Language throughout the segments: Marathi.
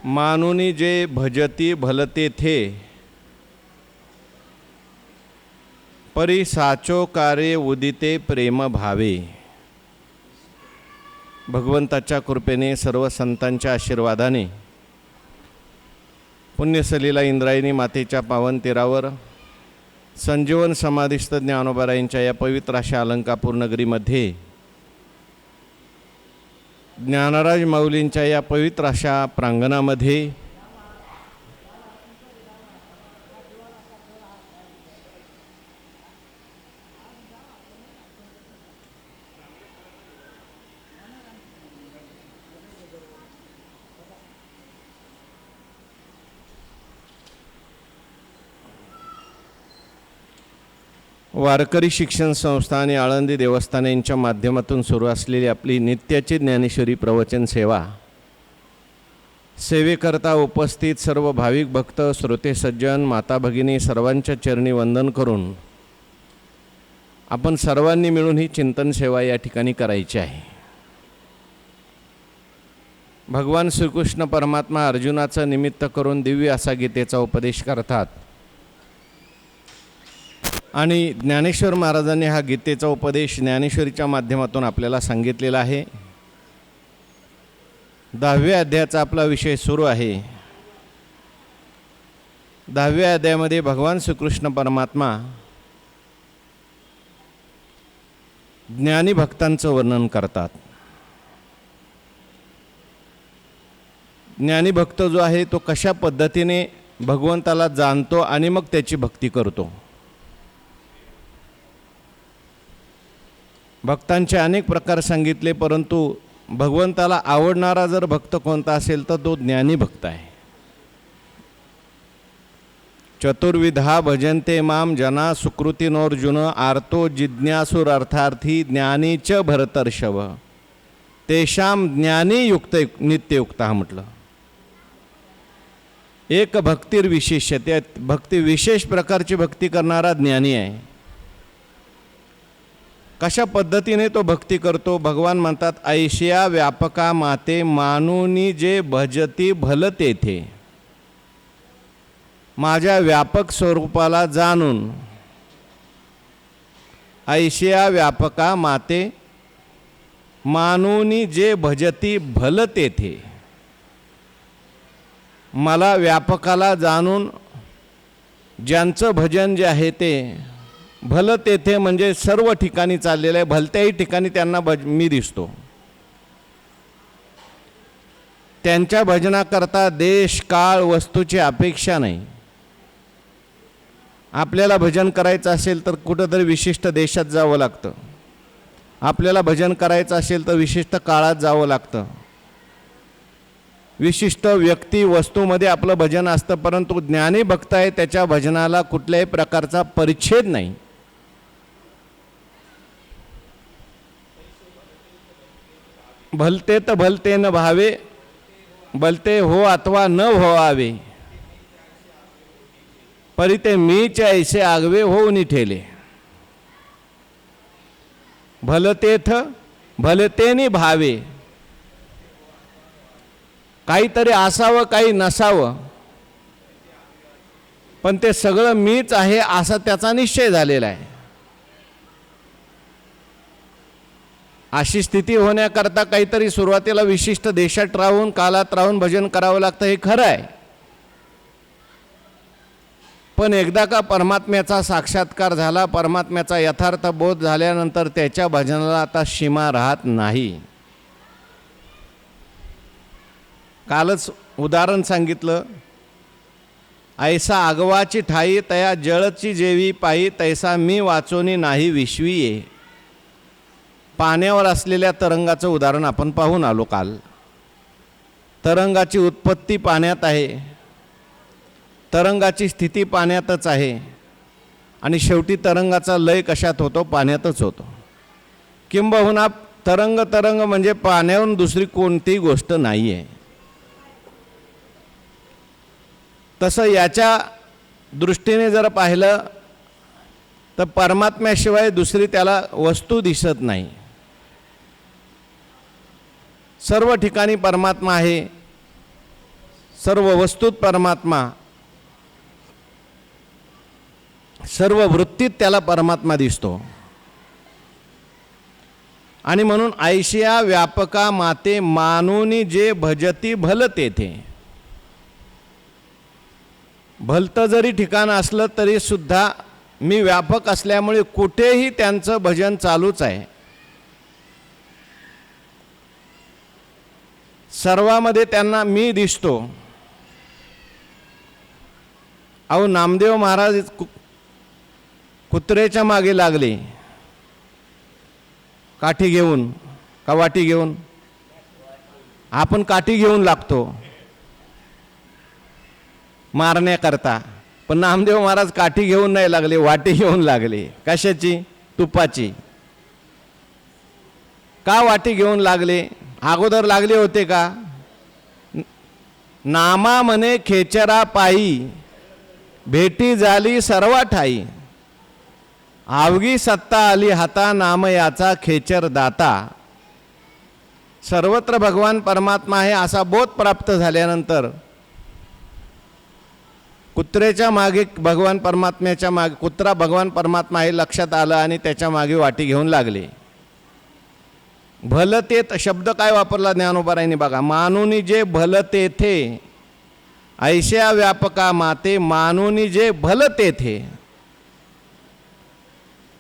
मानुनी जे भजती भलते थे, परी साचो कार्य उदिते प्रेम भावे. भगवंताच्या कृपेने, सर्व संतांच्या आशीर्वादाने, पुण्यसलीला इंद्रायणी मातेच्या पावन तीरावर संजीवन समाधिस्थ ज्ञानोबारायांच्या या पवित्र अशा अलंकापूर नगरीमध्ये ज्ञानराज माऊलींच्या या पवित्र अशा प्रांगणामध्ये वारकरी शिक्षण संस्था आणि आळंदी देवस्थान यांच्या माध्यमातून सुरू असलेली आपली नित्याची ज्ञानेश्वरी प्रवचन सेवा, सेवेकरता उपस्थित सर्व भाविक भक्त, श्रोते सज्जन, माता भगिनी सर्वांच्या चरणी वंदन करून आपण सर्वांनी मिळून ही चिंतन सेवा या ठिकाणी करायची आहे. भगवान श्रीकृष्ण परमात्मा अर्जुनाचं निमित्त करून दिव्य असा गीतेचा उपदेश करतात आणि ज्ञानेश्वर महाराजांनी हा गीतेचा उपदेश ज्ञानेश्वरीच्या माध्यमातून आपल्याला सांगितलेला आहे. 10व्या अध्यायाचा आपला विषय सुरू आहे. 10व्या अध्यायामध्ये भगवान श्रीकृष्ण परमात्मा ज्ञानी भक्तांचं वर्णन करतात. ज्ञानी भक्त जो आहे तो कशा पद्धतीने भगवंताला जाणतो आणि मग त्याची भक्ती करतो. भक्तांचे अनेक प्रकार सांगितले, परंतु भगवंताला आवडणारा जर भक्त कोणता असेल तर तो ज्ञानी भक्त आहे. चतुर्विधा भजन्ते माम जना सुकृतिनोर्जुन आर्तो जिज्ञासुर अर्थार्थी ज्ञानी च भरतर्षभ तेषाम ज्ञानी युक्त नित्ययुक्त म्हटलं. एक भक्तिर्विशेष्य, त्या भक्ती विशेष प्रकारची भक्ती करणारा ज्ञानी आहे. कशा पद्धतीने तो भक्ती करतो? भगवान म्हणतात, ऐशिया व्यापका माते मानुनी जे भजती भल तेथे. माझ्या व्यापक स्वरूपाला जाणून, ऐशिया व्यापका माते मानुनी जे भजती भल तेथे. मला व्यापकाला जाणून ज्यांचं भजन जे आहे ते भलं तेथे म्हणजे सर्व ठिकाणी चाललेलं आहे, भलत्याही ठिकाणी त्यांना मी दिसतो. त्यांच्या भजनाकरता देश काळ वस्तूची अपेक्षा नाही. आपल्याला भजन करायचं असेल तर कुठंतरी विशिष्ट देशात जावं लागतं. आपल्याला भजन करायचं असेल तर विशिष्ट काळात जावं लागतं. विशिष्ट व्यक्ती वस्तूमध्ये आपलं भजन असतं. परंतु ज्ञानी भक्त आहे त्याच्या भजनाला कुठल्याही प्रकारचा परिच्छेद नाही. भलते तर भलते न भावे, भलते हो अथवा न व्हावे, परी ते मीच ऐसे आगवे होऊन ठेले. भलतेथ भलतेनी भावे. काहीतरी असावं काही नसावं, पण ते सगळं मीच आहे असा त्याचा निश्चय झालेला आहे. अशी स्थिती होण्याकरता काहीतरी सुरुवातीला विशिष्ट देशात राहून कालात राहून भजन करावं लागतं, हे खरं आहे. पण एकदा का परमात्म्याचा साक्षात्कार झाला, परमात्म्याचा यथार्थ बोध झाल्यानंतर त्याच्या भजनाला आता सीमा राहत नाही. कालच उदाहरण सांगितलं, ऐसा आगवाची ठाई तया जळची जेवी पायी तैसा मी वाचोनी नाही विश्वी ये. पाण्यावर असलेल्या तरंगाचं उदाहरण आपण पाहून आलो काल. तरंगाची उत्पत्ती पाण्यात आहे, तरंगाची स्थिती पाण्यातच आहे आणि शेवटी तरंगाचा लय कशात होतो? पाण्यातच होतो. किंबहुना तरंग म्हणजे पाण्याहून दुसरी कोणतीही गोष्ट नाही आहे. तसं याच्या दृष्टीने जर पाहिलं तर परमात्म्याशिवाय दुसरी त्याला वस्तू दिसत नाही. सर्व ठिकाणी परमात्मा आहे. सर्व वस्तूत परमात्मा, सर्व वृत्तीत त्याला परमात्मा दिसतो. आणि म्हणून ऐशिया व्यापका माते मानूनी जे भजती भल तेथे. भलतं जरी ठिकाण असलं तरी सुद्धा मी व्यापक असल्यामुळे कुठेही त्यांचं भजन चालूच आहे. सर्वामध्ये त्यांना मी दिसतो. अहो नामदेव महाराज कुत्र्याच्या मागे लागले, काठी घेऊन का वाटी घेऊन? आपण काठी घेऊन लागतो मारण्याकरता, पण नामदेव महाराज काठी घेऊन नाही लागले, वाटी घेऊन लागले. कशाची? तुपाची. का वाटी घेऊन लागले? अगोदर लागले होते का? नामा म्हणे खेचरा पायी, भेटी झाली सर्वा ठाई, आवगी सत्ता आली हाता, नाम याचा खेचर दाता. सर्वत्र भगवान परमात्मा आहे असा बोध प्राप्त झाल्यानंतर कुत्र्याच्या मागे भगवान परमात्म्याच्या मागे, कुत्रा भगवान परमात्मा हे लक्षात आलं आणि त्याच्या मागे वाटी घेऊन लागले. भलतेत शब्द काय वापरला ज्ञानोबारायांनी बघा. मानुनी जे भलतेथे, ऐशा व्यापका माते मानुनी जे भलतेथे.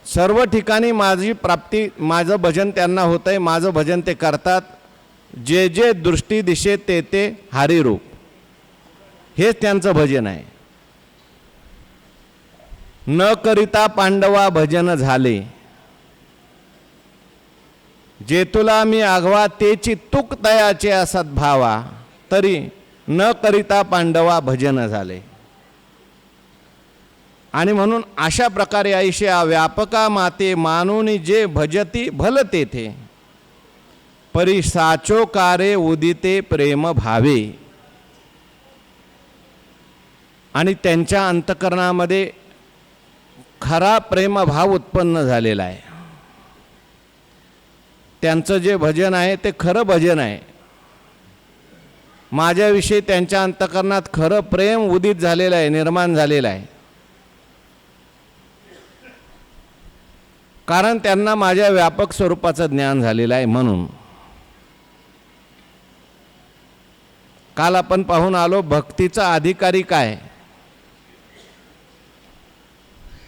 सर्व ठिकाणी माझी प्राप्ती, माझं भजन त्यांना होतं आहे, माझं भजन ते करतात. जे जे दृष्टी दिशे ते ते हरिरूप, हेच त्यांचं भजन आहे. न करिता पांडवा भजन झाले, जे तुला मी आघवा तेची तुक तयाचे असत भावा, तरी न करिता पांडवा भजन झाले. आणि म्हणून अशा प्रकारे ऐशा व्यापका माते मानूनी जे भजती भल तेथे, परी साचो कारे उदिते प्रेम भावे. आणि त्यांच्या अंतकरणामध्ये खरा प्रेमभाव उत्पन्न झालेला आहे. त्यांचं जे भजन आहे ते खरं भजन आहे. माझ्याविषयी त्यांच्या अंतकरणात खरं प्रेम उदित झालेलं आहे, निर्माण झालेलं आहे. कारण त्यांना माझ्या व्यापक स्वरूपाचं ज्ञान झालेलं आहे. म्हणून काल आपण पाहून आलो भक्तीचा अधिकारी काय,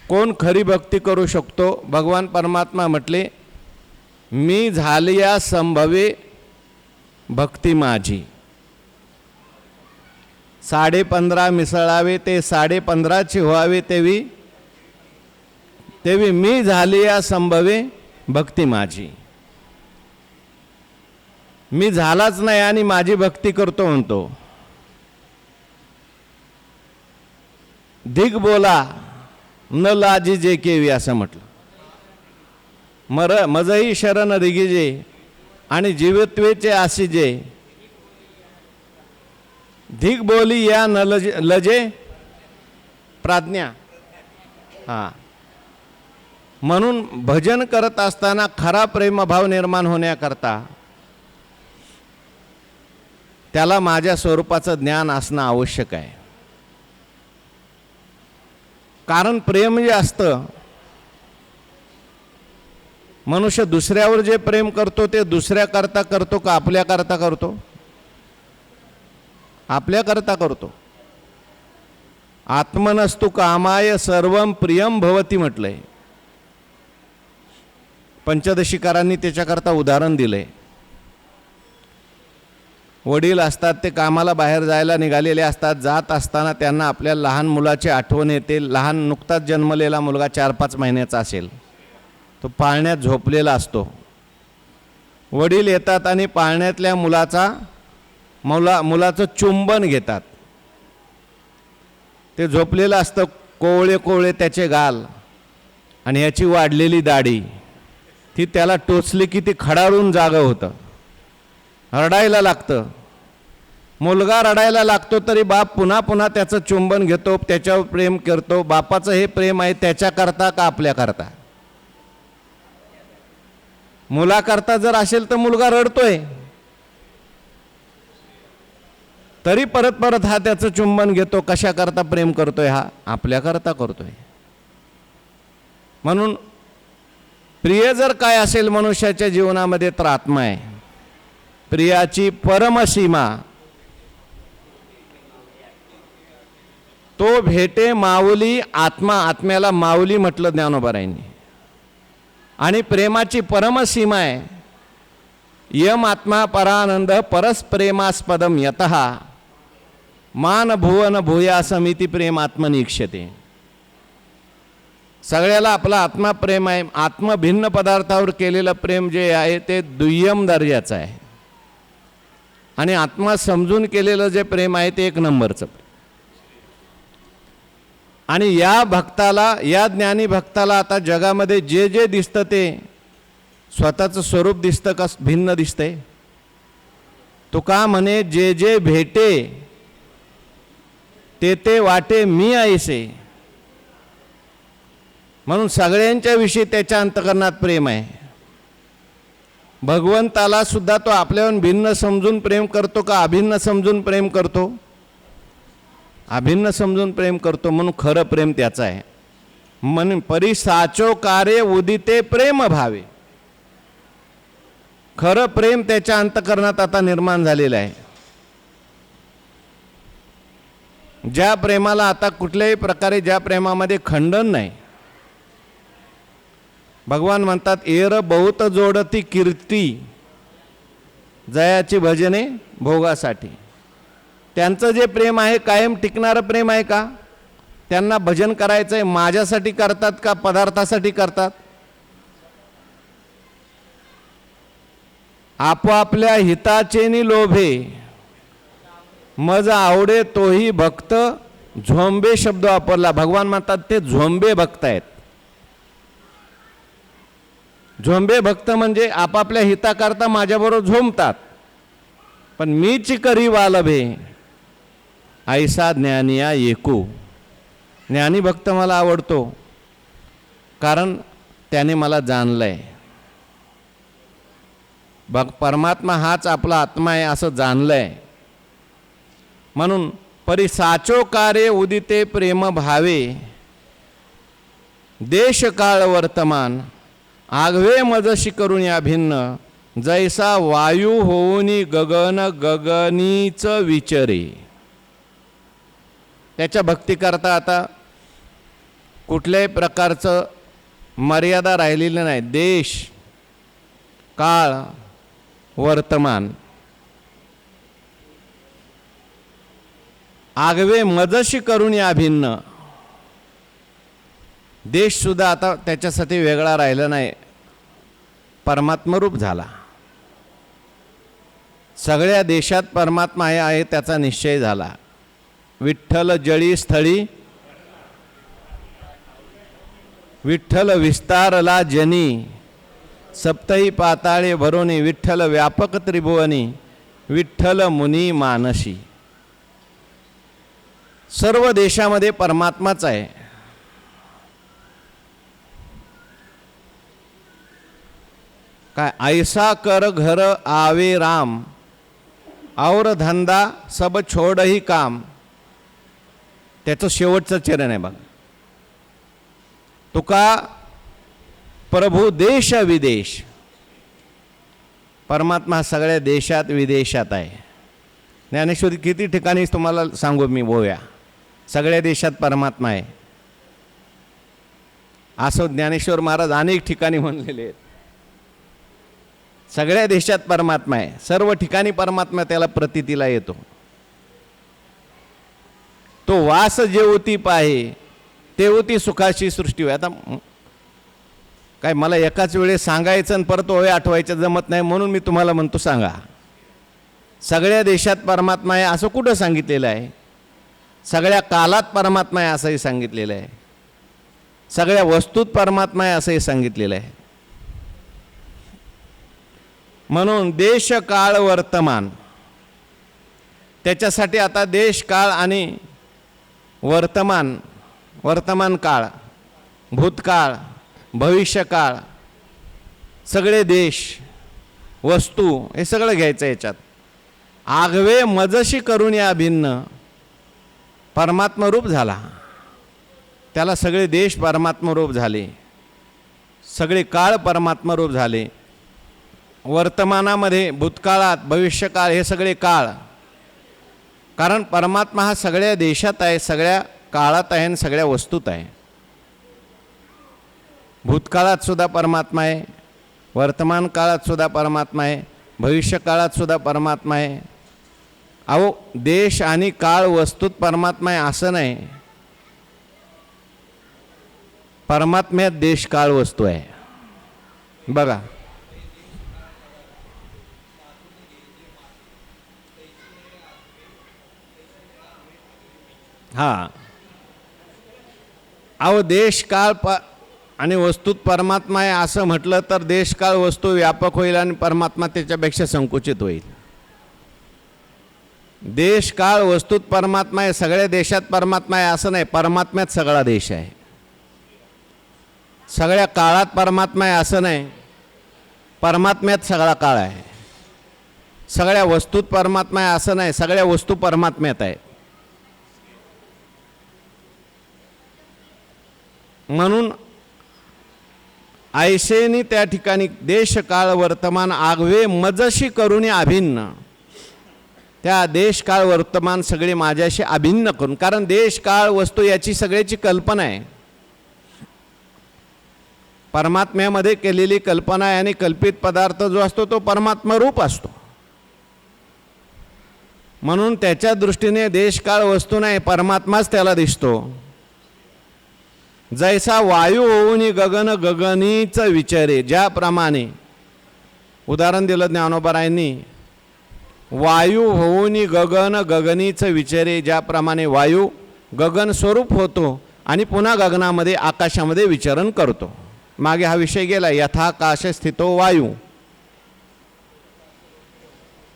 कोण खरी भक्ती करू शकतो. भगवान परमात्मा म्हटले, मी झालिया संभवे भक्ती माझी. 15.5 मिसळावे ते 15.5ची व्हावे, तेवी तेवी मी झालिया संभवे भक्ती माझी. मी झालाच नाही आणि माझी भक्ती करतो म्हणतो. धिग बोला न लाजी जे केवी असं म्हटलं. मजही शरण रिगिजे आणि जीवत्वेचे आसिजे. धिग बोली या न लजे प्राज्ञा. हां, म्हणून भजन करत असताना खरा प्रेमभाव निर्माण होण्याकरता त्याला माझ्या स्वरूपाचं ज्ञान असणं आवश्यक आहे. कारण प्रेम जे असतं, मनुष्य दुसऱ्यावर जे प्रेम करतो ते दुसऱ्याकरता करतो का आपल्याकरता करतो? आपल्याकरता करतो. आत्मनस्तु कामाय सर्वं प्रियम भवती म्हटलंय. पंचदशीकारांनी त्याच्याकरता उदाहरण दिलंय. वडील असतात, ते कामाला बाहेर जायला निघालेले असतात. जात असताना त्यांना आपल्या लहान मुलाची आठवण येते. लहान नुकताच जन्मलेला मुलगा 4-5 महिन्याचा असेल, तो पाळण्यात झोपलेला असतो. वडील येतात आणि पाळण्यातल्या मुलाचं चुंबन घेतात. ते झोपलेलं असतं, कोवळे कोवळे त्याचे गाल आणि याची वाढलेली दाढी. ती त्याला टोचली की ती खडारून जागं होतं, रडायला लागतं. मुलगा रडायला लागतो तरी बाप पुन्हा पुन्हा त्याचं चुंबन घेतो, त्याच्यावर प्रेम करतो. बापाचं हे प्रेम आहे त्याच्याकरता का आपल्याकरता? मुलाकरता जर असेल तर मुलगा रडतोय, तरी परत परत हा त्याचं चुंबन घेतो. कशाकरता प्रेम करतोय? हा आपल्याकरता करतोय. म्हणून प्रिय जर काय असेल मनुष्याच्या जीवनामध्ये तर आत्मा आहे. प्रियाची परमसीमा तो भेटे माऊली आत्मा. आत्म्याला माऊली म्हटलं ज्ञानोबारायांनी. आणि प्रेमाची परमसीमा आहे यम आत्मा परानंद परस्प्रेमास्पदम यतः मान भुवन भूया समिती प्रेम आत्मनिक्षते. सगळ्याला आपला आत्मा प्रेम आहे. आत्म भिन्न पदार्थावर केलेलं प्रेम जे आहे ते दुय्यम दर्जाचं आहे. आणि आत्मा समजून केलेलं जे प्रेम आहे ते एक नंबरचं. आणि या भक्ताला, या ज्ञानी भक्ताला आता जगामध्ये जे जे दिसतं ते स्वतःचं स्वरूप दिसतं का भिन्न दिसतंय? तुका म्हणे जे जे भेटे ते ते वाटे मी ऐसे. म्हणून सगळ्यांच्या विषयी त्याच्या अंतःकरणात प्रेम आहे. भगवंताला सुद्धा तो आपल्याहून भिन्न समजून प्रेम करतो का अभिन्न समजून प्रेम करतो? अभिन्न समजून प्रेम करतो. म्हणून खरं प्रेम त्याचं आहे. म्हणून परी साचो कार्य उदिते प्रेम भावे. खरं प्रेम त्याच्या अंतःकरणात आता निर्माण झालेलं आहे. ज्या प्रेमाला आता कुठल्याही प्रकारे, ज्या प्रेमामध्ये खंडन नाही. भगवान म्हणतात एर बहुत जोडती कीर्ती जयाची भजने भोगासाठी. त्यांचं जे प्रेम आहे कायम टिकणारं प्रेम आहे का? त्यांना भजन करायचं आहे माझ्यासाठी करतात का पदार्थासाठी करतात? आपापल्या हिताचे नि लोभे मज आवडे तोही भक्त झोंबे शब्द वापरला. भगवान म्हणतात ते झोंबे भक्त आहेत. झोंबे भक्त म्हणजे आपापल्या हिताकरता माझ्याबरोबर झोंबतात, पण मीच करी वालभे ऐसा ज्ञानिया येकू. ज्ञानी भक्त मला आवडतो कारण त्याने मला जाणलंय. परमात्मा हाच आपला आत्मा आहे असं जाणलंय. म्हणून परी साचो कार्य उदिते प्रेम भावे देश काळ वर्तमान आगवे मजशी करून या भिन्न जैसा वायू होऊनी गगन गगनीच विचरे. त्याच्या भक्तीकरता आता कुठल्याही प्रकारचं मर्यादा राहिलेली नाही. देश काळ वर्तमान आगवे मजशी करून या भिन्न. देशसुद्धा आता त्याच्यासाठी वेगळा राहिला नाही, परमात्मरूप झाला. सगळ्या देशात परमात्मा आहे त्याचा निश्चय झाला. विठ्ठल जळी स्थळी विठ्ठल विस्तारला जनी सप्तही पाताळे भरोनी विठ्ठल व्यापक त्रिभुवनी विठ्ठल मुनी मानसी. सर्व देशामध्ये परमात्माच आहे. काय ऐसा कर घर आवे राम और धंदा सब छोडही काम. त्याचं शेवटचं चरण आहे बघा. तुका प्रभू देश विदेश. परमात्मा सगळ्या देशात विदेशात आहे. ज्ञानेश्वरी किती ठिकाणी तुम्हाला सांगू मी बोव्या. सगळ्या देशात परमात्मा आहे असं ज्ञानेश्वर महाराज अनेक ठिकाणी म्हणलेले आहेत. सगळ्या देशात परमात्मा आहे. सर्व ठिकाणी परमात्मा त्याला प्रतीतीला येतो. तो वास जेवती पाहे तेवती सुखाची सृष्टी होय. आता काय मला एकाच वेळेस सांगायचं आणि परत ओवे आठवायचं जमत नाही, म्हणून मी तुम्हाला म्हणतो सांगा. सगळ्या देशात परमात्मा आहे असं कुठं सांगितलेलं आहे? सगळ्या कालात परमात्मा आहे असंही सांगितलेलं आहे. सगळ्या वस्तूत परमात्मा आहे असंही सांगितलेलं आहे. म्हणून देश काळ वर्तमान. त्याच्यासाठी आता देश काळ आणि वर्तमान, वर्तमान काळ, भूतकाळ, भविष्यकाळ, सगळे देश, वस्तू हे सगळं घ्यायचं याच्यात. आगवे मजशी करून या भिन्न परमात्मरूप झाला. त्याला सगळे देश परमात्मरूप झाले, सगळे काळ परमात्मरूप झाले. वर्तमानामध्ये भूतकाळात भविष्यकाळ हे सगळे काळ, कारण परमात्मा हा सगळ्या देशात आहे, सगळ्या काळात आहे आणि सगळ्या वस्तूत आहे. भूतकाळात सुद्धा परमात्मा आहे, वर्तमान काळात सुद्धा परमात्मा आहे, भविष्य काळात सुद्धा परमात्मा आहे. अहो देश आणि काळ वस्तूत परमात्मा आहे असं नाही, परमात्म्यात देश काळ वस्तू आहे. बघा हां, अहो देश काळ आणि वस्तूत परमात्मा आहे असं म्हटलं तर देश काळ वस्तू व्यापक होईल आणि परमात्मा त्याच्यापेक्षा संकुचित होईल. देश काळ वस्तूत परमात्मा आहे, सगळ्या देशात परमात्मा आहे असं नाही, परमात्म्यात सगळा देश आहे. सगळ्या काळात परमात्मा आहे असं नाही, परमात्म्यात सगळा काळ आहे. सगळ्या वस्तूत परमात्मा आहे असं नाही, सगळ्या वस्तू परमात्म्यात आहे. म्हणून ऐसेनी त्या ठिकाणी देश काळ वर्तमान आगवे मजशी करून अभिन्न, त्या देश काळ वर्तमान सगळे माझ्याशी अभिन्न करून, कारण देश काळ वस्तू याची सगळ्याची कल्पना आहे, परमात्म्यामध्ये केलेली कल्पना आहे. आणि कल्पित पदार्थ जो असतो तो परमात्मा रूप असतो. म्हणून त्याच्या दृष्टीने देश काळ वस्तू नाही, परमात्माच त्याला दिसतो. जैसा वायू होऊन गगन गगनीच विचारे, ज्याप्रमाणे उदाहरण दिलं ज्ञानोबारायांनी, वायू होऊन गगन गगनीच विचारे, ज्याप्रमाणे वायू गगन स्वरूप होतो आणि पुन्हा गगनामध्ये आकाशामध्ये विचरण करतो. मागे हा विषय गेला, यथाकाश स्थितो वायू.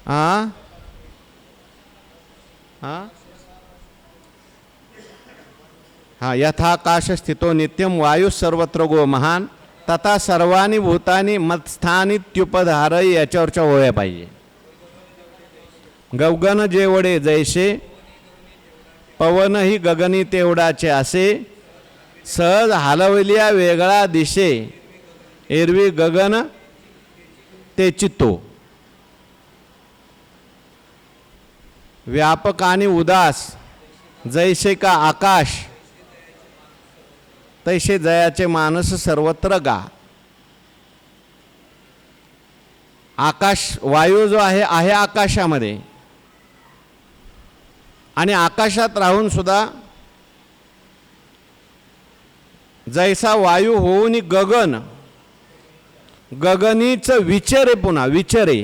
हां हां हां, यथाकाश स्थितो नित्यम वायू सर्वत्र गो महान, तथा सर्वानी भूतानी मत्स्थानित्युपधारय, याच्यावरच्या ओळ्या पाहिजे. गगन जेवढे जैसे, पवन ही गगनी तेवढाचे असे, सहज हलवलिया वेगळा दिशे, एरवी गगन ते चित्तो. व्यापक आणि उदास जैसे का आकाश, तैसे जयाचे मानस सर्वत्र गा. आकाश वायू जो आहे आकाशामध्ये, आणि आकाशात राहून सुद्धा जैसा वायू होऊन गगन गगनीच विचरे, पुन्हा विचरे,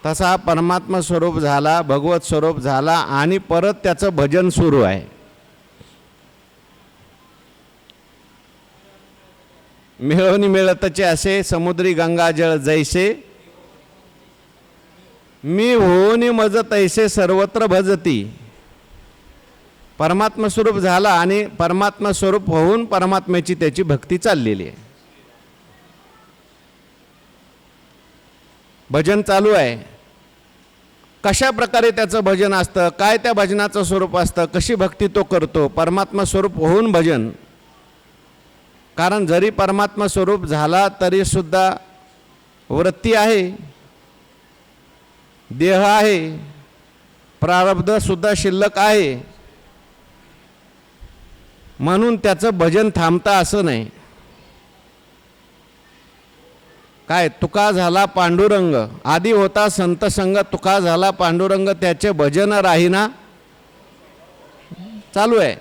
तसा परमात्मा स्वरूप झाला, भगवत स्वरूप झाला आणि परत त्याचं भजन सुरू आहे. मिळवणी मिळतचे असे समुद्री गंगाजळ जैसे, मी होऊन मज तैसे सर्वत्र भजती. परमात्मा स्वरूप झाला आणि परमात्मा स्वरूप होऊन परमात्म्याची त्याची भक्ती चाललेली आहे. भजन चालू आहे. कशा प्रकारे त्याचं भजन असतं, काय त्या भजनाचं स्वरूप असतं, कशी भक्ती तो करतो, परमात्मा स्वरूप होऊन भजन. कारण जरी परमात्मा स्वरूप झाला तरी सुद्धा वृत्ती आहे, देह आहे, प्रारब्ध सुद्धा शिल्लक आहे. म्हणून त्याचं भजन थांबता असं नाही. काय तुका झाला पांडुरंग, आधी होता संत संग, तुका झाला पांडुरंग, त्याचे भजन राहीना चालू आहे.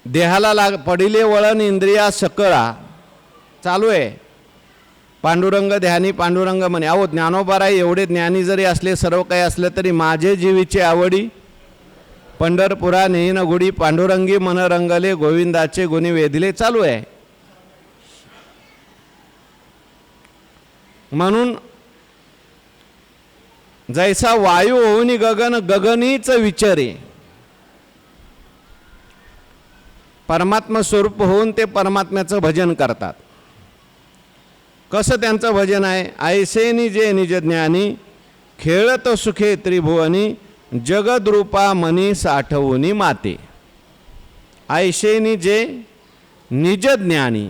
देहाला पडिले वळण इंद्रिया सकळा चालू आहे. पांडुरंग ध्यानी पांडुरंग म्हणे. अहो ज्ञानोबाराय एवढे ज्ञानी जरी असले, सर्व काही असले तरी माझे जीवीचे आवडी पंढरपुरा नेईन गुडी, पांडुरंगी मन रंगले, गोविंदाचे गुणी वेधिले चालू आहे. म्हणून जैसा वायू होऊन गगन गगनीच विचारे, परमात्मा स्वरूप होऊन ते परमात्म्याचं भजन करतात. कसं त्यांचं भजन आहे? ऐसे निजे निज ज्ञानी खेळत सुखे त्रिभुवनी जगद्रूपा मनी साठवूनी माते. ऐसे निजे निज ज्ञानी.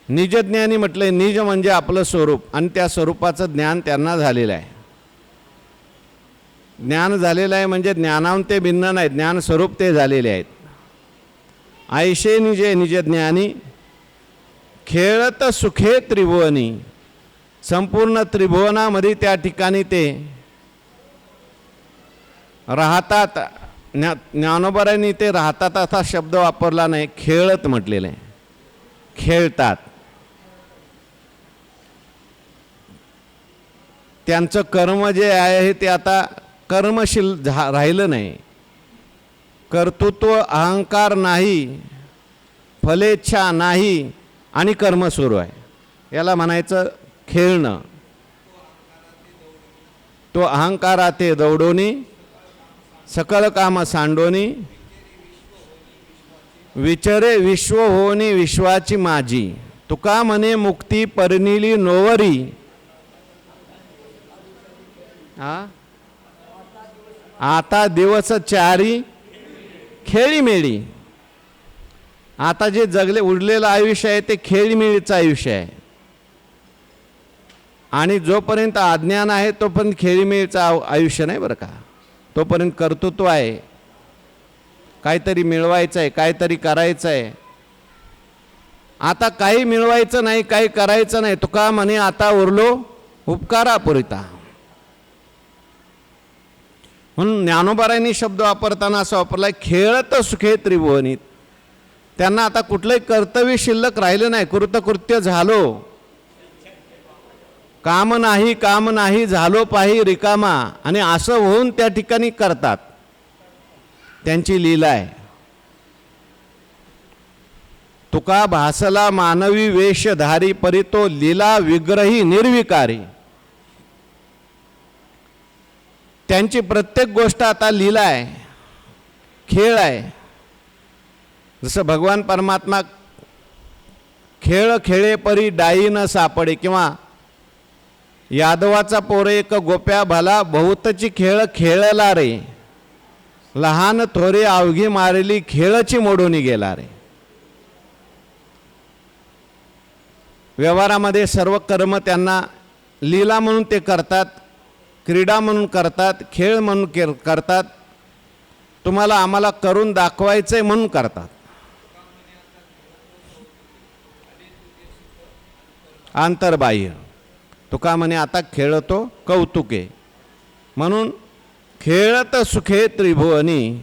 निजज्ञानी म्हटलंय, निज म्हणजे आपलं स्वरूप आणि त्या स्वरूपाचं ज्ञान त्यांना झालेलं आहे. ज्ञान झालेलं आहे म्हणजे ज्ञानाहून ते भिन्न नाही, ज्ञान स्वरूप ते झालेले आहेत. ऐशे निजे निज ज्ञानी खेळत सुखे त्रिभुवनी. संपूर्ण त्रिभुवनामध्ये त्या ठिकाणी ते राहतात. ज्ञानोबरांनी ते राहतात असा शब्द वापरला नाही, खेळत म्हटलेलं आहे. खेळतात. त्यांचं कर्म जे आहे ते आता कर्मशील राहिलं नाही. कर्तृत्व अहंकार नाही, फलेच्छा नाही आणि कर्म सुरू आहे. याला म्हणायचं खेळणं. तो अहंकाराते दौडोनी सकल काम सांडोनी विचरे विश्व होनी विश्वाची माझी. तुका म्हणे मुक्ती परनिली नोवरी. आता दिवस चारी खेळीमेळी. आता जे जगले उरलेलं आयुष्य आहे ते खेळीमेळीचं आयुष्य आहे. आणि जोपर्यंत अज्ञान आहे तोपर्यंत खेळीमेळीचं आयुष्य नाही बरं का. तोपर्यंत कर्तृत्व आहे, काहीतरी मिळवायचं आहे, काहीतरी करायचं आहे. आता काही मिळवायचं नाही, काही करायचं नाही. तुका म्हणे आता उरलो उपकारापुरिता. म्हणून ज्ञानोबारायांनी शब्द वापरताना असं वापरलाय, खेळत सुखे त्रिभुवनी. त्यांना आता कुठलंही कर्तव्य शिल्लक राहिलं नाही. कृतकृत्य झालो, काम नाही झालो पाही रिकामा. आणि असं होऊन त्या ठिकाणी करतात. त्यांची लीला आहे. तुका भासला मानवी वेशधारी परी तो लीला विग्रही निर्विकारी. त्यांची प्रत्येक गोष्ट आता लीला आहे, खेळ आहे. जसं भगवान परमात्मा खेळ खेळे परी डाई न सापडे, किंवा यादवाचा पोरे एक गोप्या भला बहुतची खेळ खेळला रे. लहान थोरे अवघी मारली खेळची मोडून गेला रे. व्यवहारामध्ये सर्व कर्म त्यांना लीला म्हणून ते करतात, क्रीडा म्हणून करतात, खेळ म्हणून करतात. तुम्हाला आम्हाला करून दाखवायचंय म्हणून करतात. आंतरबाह्य. तुका म्हणे आता खेळतो कौतुके. म्हणून खेळत सुखे त्रिभुवनी.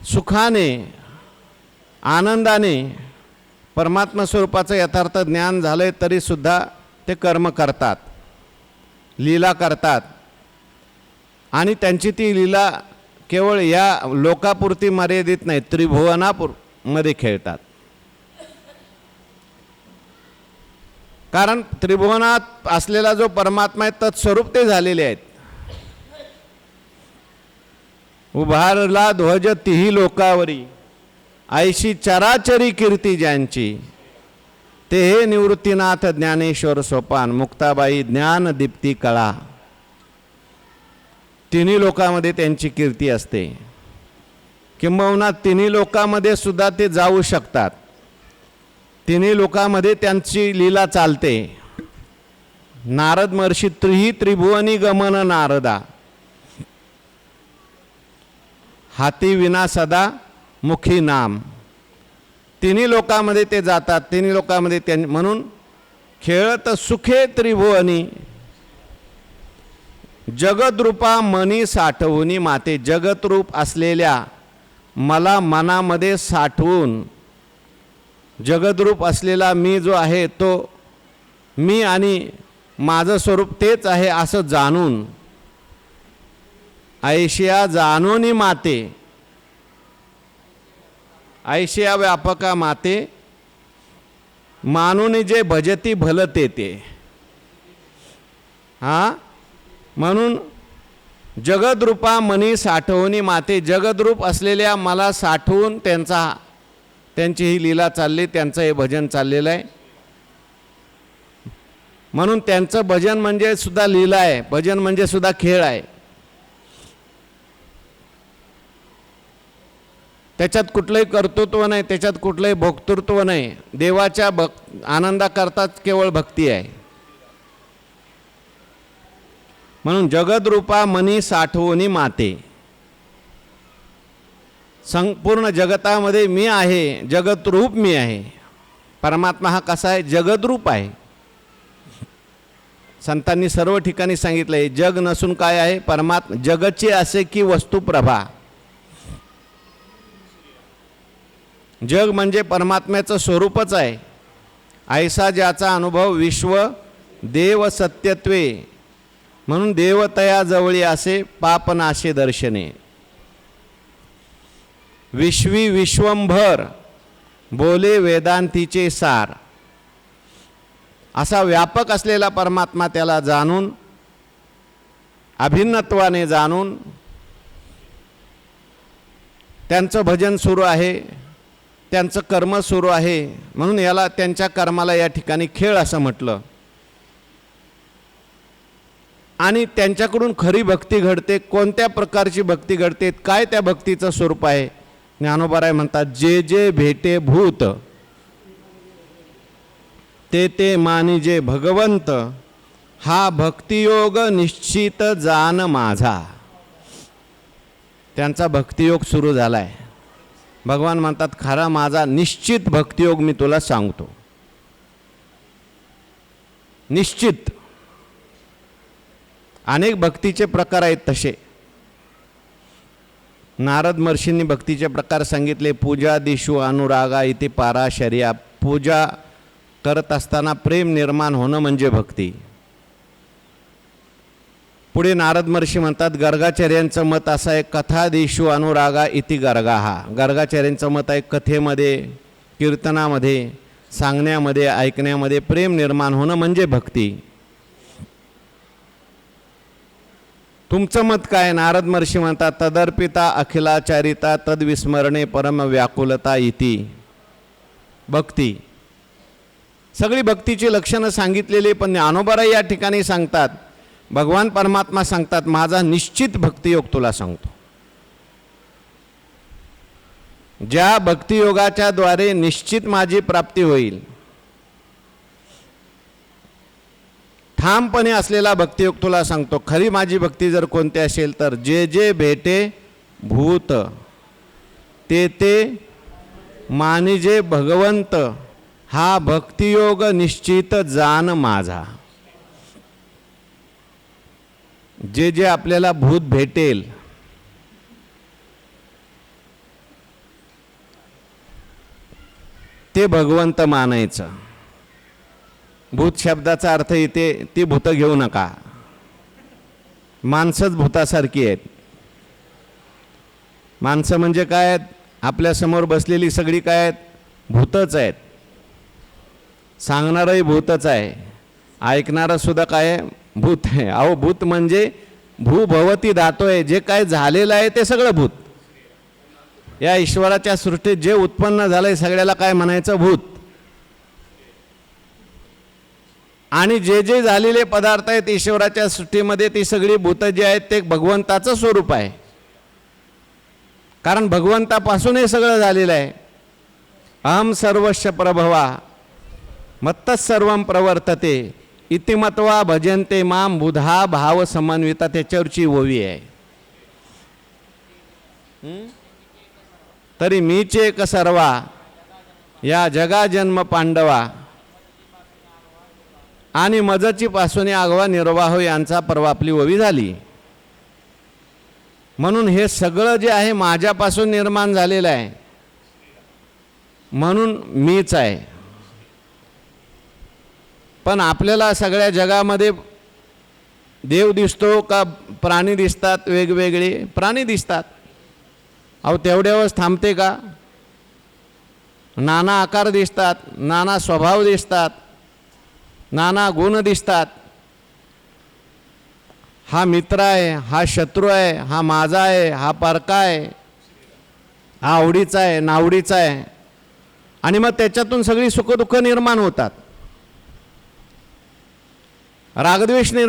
सुखाने आनंदाने परमात्मा स्वरूपाचं यथार्थ ज्ञान झालंय तरी सुद्धा ते कर्म करतात, लीला करतात. आणि त्यांची ती लीला केवळ या लोकापुरती मर्यादित नाही, त्रिभुवनामध्ये खेळतात. कारण त्रिभुवनात असलेला जो परमात्मा आहे तत्स्वरूप ते झालेले आहेत. उभारला ध्वज तिही लोकावरी ऐशी चराचरी कीर्ती ज्यांची. ते हे निवृत्तीनाथ ज्ञानेश्वर सोपान मुक्ताबाई ज्ञान दीप्ती कळा. तिन्ही लोकांमध्ये त्यांची कीर्ती असते. किंबहुना तिन्ही लोकांमध्ये सुद्धा ते जाऊ शकतात. तिन्ही लोकांमध्ये त्यांची लीला चालते. नारद महर्षी त्रिभुवनी गमन नारदा. हाती विना सदा मुखी नाम. तिन्ही लोकांमध्ये ते जातात. तिन्ही लोकांमध्ये म्हणून खेळत सुखे त्रिभुवनी जगद्रूपा मनी साठवूनी माते. जगतरूप असलेल्या मला मनामध्ये साठवून, जगद्रूप असलेला मी जो आहे तो मी आणि माझं स्वरूप तेच आहे असं जाणून, ऐशिया जाणोनी माते. ऐशिया व्यापका माते मानून जे भजती भलते ते. म्हणून जगद्रूपा मनी साठवणी माते. जगद्रूप असलेल्या मला साठवून त्यांची ही लीला चालली, त्यांचं हे भजन चाललेलं आहे. म्हणून त्यांचं भजन म्हणजे सुद्धा लीला आहे, भजन म्हणजे सुद्धा खेळ आहे. त्याच्यात कुठलंही कर्तृत्व नाही, त्याच्यात कुठलंही भोक्तृत्व नाही. देवाच्या आनंदाकरताच केवळ भक्ती आहे. म्हणून जगदरूपा मनी साठवणी माते, संपूर्ण जगतामध्ये मी आहे, जगतरूप मी आहे. परमात्मा हा कसा आहे? जगदरूप आहे. संतांनी सर्व ठिकाणी सांगितलं आहे, जग नसून काय आहे? परमात्मा. जगचे असे की वस्तुप्रभा. जग म्हणजे परमात्म्याचं स्वरूपच आहे. ऐसा ज्याचा अनुभव विश्व देव सत्यत्वे, म्हणून देवतया जवळी असे पापनाशे दर्शने. विश्वी विश्वंभर बोले वेदांतीचे सार. असा व्यापक असलेला परमात्मा त्याला जाणून, अभिन्नत्वाने जाणून त्यांचं भजन सुरू आहे, त्यांचं कर्म सुरू आहे. म्हणून याला, त्यांच्या कर्माला या ठिकाणी खेळ असं म्हटलं. आणि त्यांच्याकडून खरी भक्ती घडते. कोणत्या प्रकारची भक्ती घडते, काय त्या भक्तीचं स्वरूप आहे? ज्ञानोबाराय म्हणतात, जे जे भेटे भूत ते ते मानिजे भगवंत, हा भक्तियोग निश्चित जान माझा. त्यांचा भक्तियोग सुरू झाला आहे. भगवान म्हणतात, खरा माझा निश्चित भक्तियोग मी तुला सांगतो. निश्चित. अनेक भक्तीचे प्रकार आहेत तसे. नारद महर्षींनी भक्तीचे प्रकार सांगितले. पूजा दिशु अनुरागा इति पाराशर्या. पूजा करत असताना प्रेम निर्माण होणं म्हणजे भक्ती. पुढे नारद महर्षी म्हणतात, गर्गाचार्यांचं मत असं आहे, कथा दिशु अनुरागा इति गर्गाहा. गर्गाचार्यांचं मत आहे, कथेमध्ये, कीर्तनामध्ये, सांगण्यामध्ये, ऐकण्यामध्ये प्रेम निर्माण होणं म्हणजे भक्ती. तुमचं मत काय? नारद महर्षी म्हणतात, तदर्पिता अखिलाचारिता तद्विस्मरणे परम व्याकुलता इति भक्ती. सगळी भक्तीची लक्षणं सांगितलेली. पण ज्ञानोबाराय या ठिकाणी सांगतात, भगवान परमात्मा सांगतात, माझा निश्चित भक्तियोग तुला सांगतो. ज्या भक्तियोगाच्या द्वारे निश्चित माझी प्राप्ती होईल, ठामपणे असलेला भक्तियोग तुला सांगतो. खरी माझी भक्ती जर कोणती असेल तर, जे जे भेटे भूत ते ते मानिजे भगवंत, हा भक्तियोग निश्चित जान माझा. जे जे आपल्याला भूत भेटेल, ते भगवंत मानायचं. भूत शब्दाचा अर्थ इथे ती भूत घेऊ नका. माणसंच भूतासारखी आहेत. माणसं म्हणजे काय आहेत? आपल्यासमोर बसलेली सगळी काय आहेत? भूतच आहेत. सांगणारंही भूतच आहे, ऐकणारं सुद्धा काय आहे? भूत आहे. अहो, भूत म्हणजे भूभवती धातू आहे. जे काय झालेलं आहे ते सगळं भूत. या ईश्वराच्या सृष्टीत जे उत्पन्न झालंय सगळ्याला काय म्हणायचं? भूत. आणि जे जे झालेले पदार्थ आहेत ईश्वराच्या सृष्टीमध्ये, ती सगळी भूत जी आहेत ते भगवंताचं स्वरूप आहे. कारण भगवंतापासून हे सगळं झालेलं आहे. अहम सर्वस्य प्रभवा मत्तः सर्वं प्रवर्तते इति मत्वा भजन्ते माम बुधा भाव समन्विता. त्याच्यावरची ओवी आहे. तरी मीच एक सर्वा या जगा जन्म पांडवा, आणि मजची पासून आगवा निर्वाह यांचा परवा आपली ओवी झाली. म्हणून हे सगळं जे आहे माझ्यापासून निर्माण झालेलं आहे, म्हणून मीच आहे. पण आपल्याला सगळ्या जगामध्ये देव दिसतो का प्राणी दिसतात? वेगवेगळे प्राणी दिसतात. अहो, तेवढ्यावरच थांबते का? नाना आकार दिसतात, नाना स्वभाव दिसतात, नाना गुण दिसतात. हा मित्र आहे, हा शत्रू आहे, हा माझा आहे, हा परका आहे, हा आवडीचा आहे, नावडीचा आहे. आणि मग त्याच्यातून सगळी सुखदुःख निर्माण होतात, रागद्वेष निर्माण